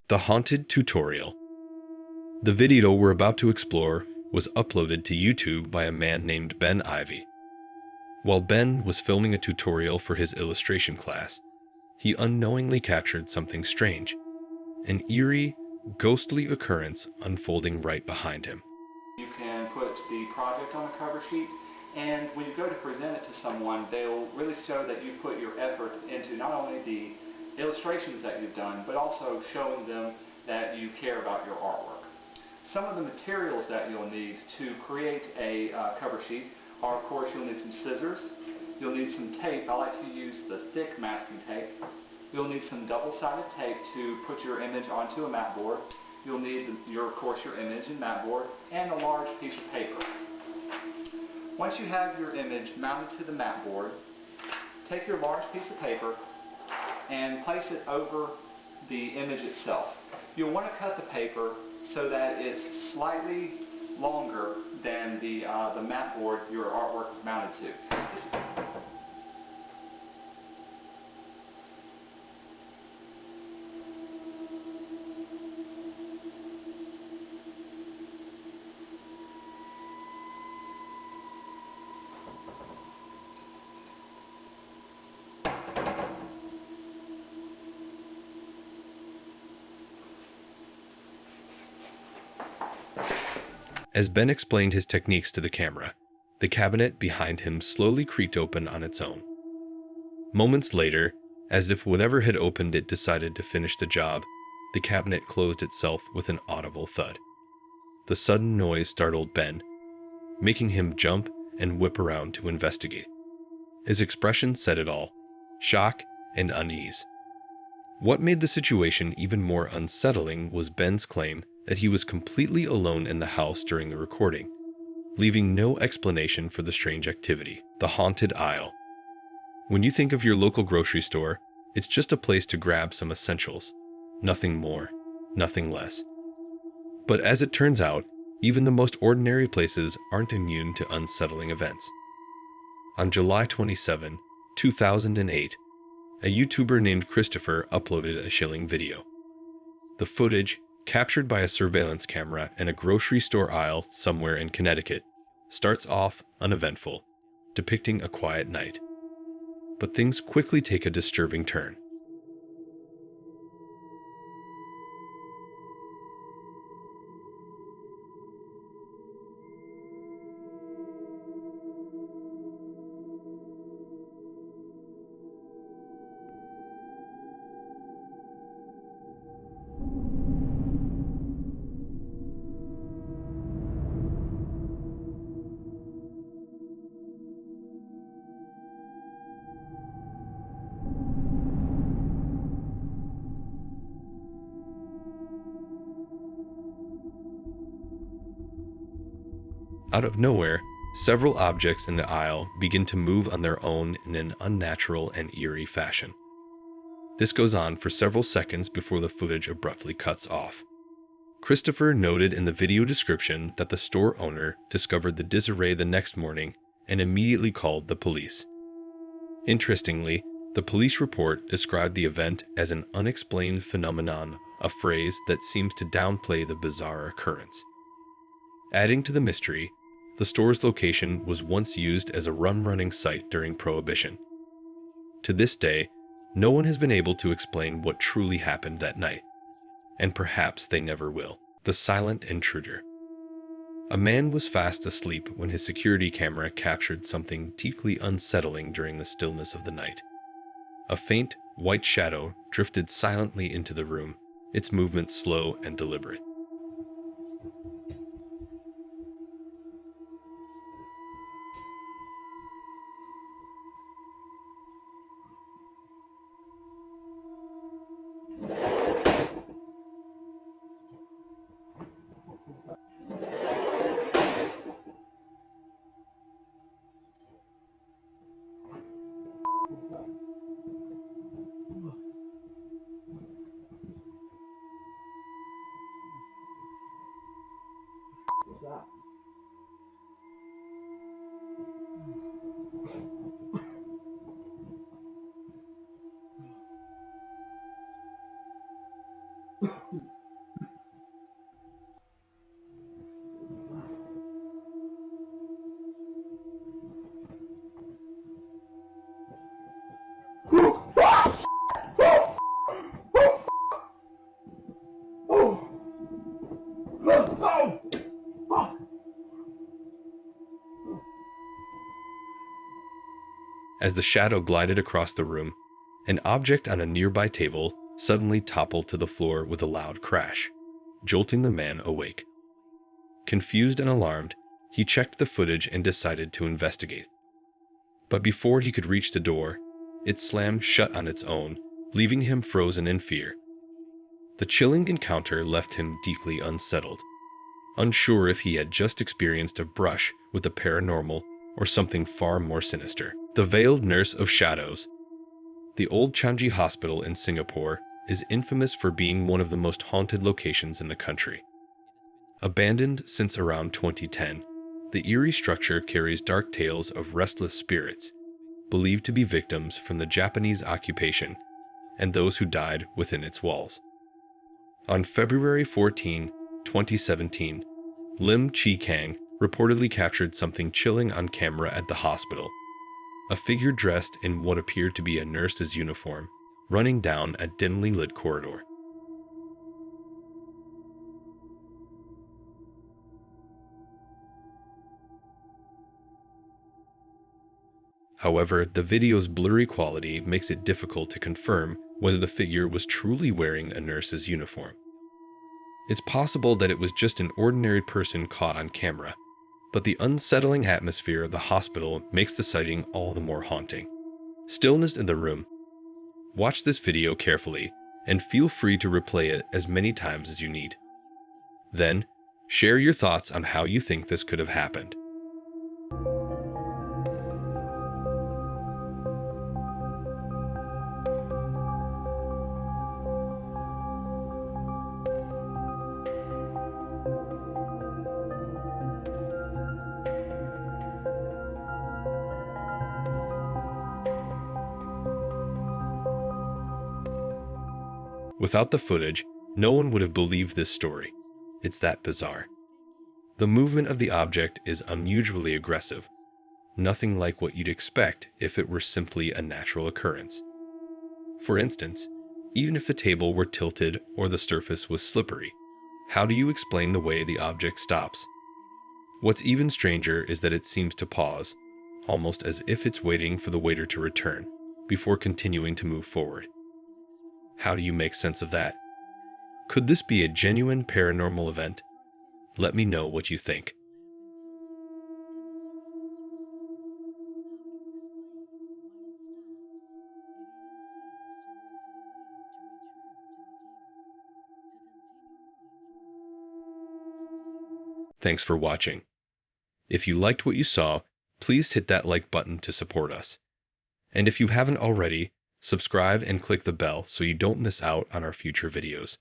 The Haunted Tutorial. The video we're about to explore was uploaded to YouTube by a man named Ben Ivy. While Ben was filming a tutorial for his illustration class, he unknowingly captured something strange, an eerie, ghostly occurrence unfolding right behind him. You can put the project on a cover sheet, and when you go to present it to someone, they'll really show that you put your effort into not only the illustrations that you've done, but also showing them that you care about your artwork. Some of the materials that you'll need to create a cover sheet are, of course, you'll need some scissors, you'll need some tape. I like to use the thick masking tape. You'll need some double-sided tape to put your image onto a mat board. You'll need, of course, your image and mat board, and a large piece of paper. Once you have your image mounted to the mat board, take your large piece of paper and place it over the image itself. You'll want to cut the paper so that it's slightly longer than the mat board your artwork is mounted to. As Ben explained his techniques to the camera, the cabinet behind him slowly creaked open on its own. Moments later, as if whatever had opened it decided to finish the job, the cabinet closed itself with an audible thud. The sudden noise startled Ben, making him jump and whip around to investigate. His expression said it all: shock and unease. What made the situation even more unsettling was Ben's claim that he was completely alone in the house during the recording, leaving no explanation for the strange activity. The haunted aisle. When you think of your local grocery store, it's just a place to grab some essentials. Nothing more, nothing less. But as it turns out, even the most ordinary places aren't immune to unsettling events. On July 27, 2008, a YouTuber named Christopher uploaded a chilling video. The footage, captured by a surveillance camera in a grocery store aisle somewhere in Connecticut, starts off uneventful, depicting a quiet night. But things quickly take a disturbing turn. Out of nowhere, several objects in the aisle begin to move on their own in an unnatural and eerie fashion. This goes on for several seconds before the footage abruptly cuts off. Christopher noted in the video description that the store owner discovered the disarray the next morning and immediately called the police. Interestingly, the police report described the event as an unexplained phenomenon, a phrase that seems to downplay the bizarre occurrence. Adding to the mystery, the store's location was once used as a rum-running site during Prohibition. To this day, no one has been able to explain what truly happened that night, and perhaps they never will. The silent intruder. A man was fast asleep when his security camera captured something deeply unsettling during the stillness of the night. A faint, white shadow drifted silently into the room, its movement slow and deliberate. As the shadow glided across the room, an object on a nearby table suddenly toppled to the floor with a loud crash, jolting the man awake. Confused and alarmed, he checked the footage and decided to investigate. But before he could reach the door, it slammed shut on its own, leaving him frozen in fear. The chilling encounter left him deeply unsettled, unsure if he had just experienced a brush with the paranormal or something far more sinister. The Veiled Nurse of Shadows. The Old Changi Hospital in Singapore is infamous for being one of the most haunted locations in the country. Abandoned since around 2010, the eerie structure carries dark tales of restless spirits, believed to be victims from the Japanese occupation, and those who died within its walls. On February 14, 2017, Lim Chi Kang reportedly captured something chilling on camera at the hospital. A figure dressed in what appeared to be a nurse's uniform, running down a dimly lit corridor. However, the video's blurry quality makes it difficult to confirm whether the figure was truly wearing a nurse's uniform. It's possible that it was just an ordinary person caught on camera, but the unsettling atmosphere of the hospital makes the sighting all the more haunting. Stillness in the room. Watch this video carefully and feel free to replay it as many times as you need. Then, share your thoughts on how you think this could have happened. Without the footage, no one would have believed this story. It's that bizarre. The movement of the object is unusually aggressive, nothing like what you'd expect if it were simply a natural occurrence. For instance, even if the table were tilted or the surface was slippery, how do you explain the way the object stops? What's even stranger is that it seems to pause, almost as if it's waiting for the waiter to return, before continuing to move forward. How do you make sense of that? Could this be a genuine paranormal event? Let me know what you think. Thanks for watching. If you liked what you saw, please hit that like button to support us. And if you haven't already, subscribe and click the bell so you don't miss out on our future videos.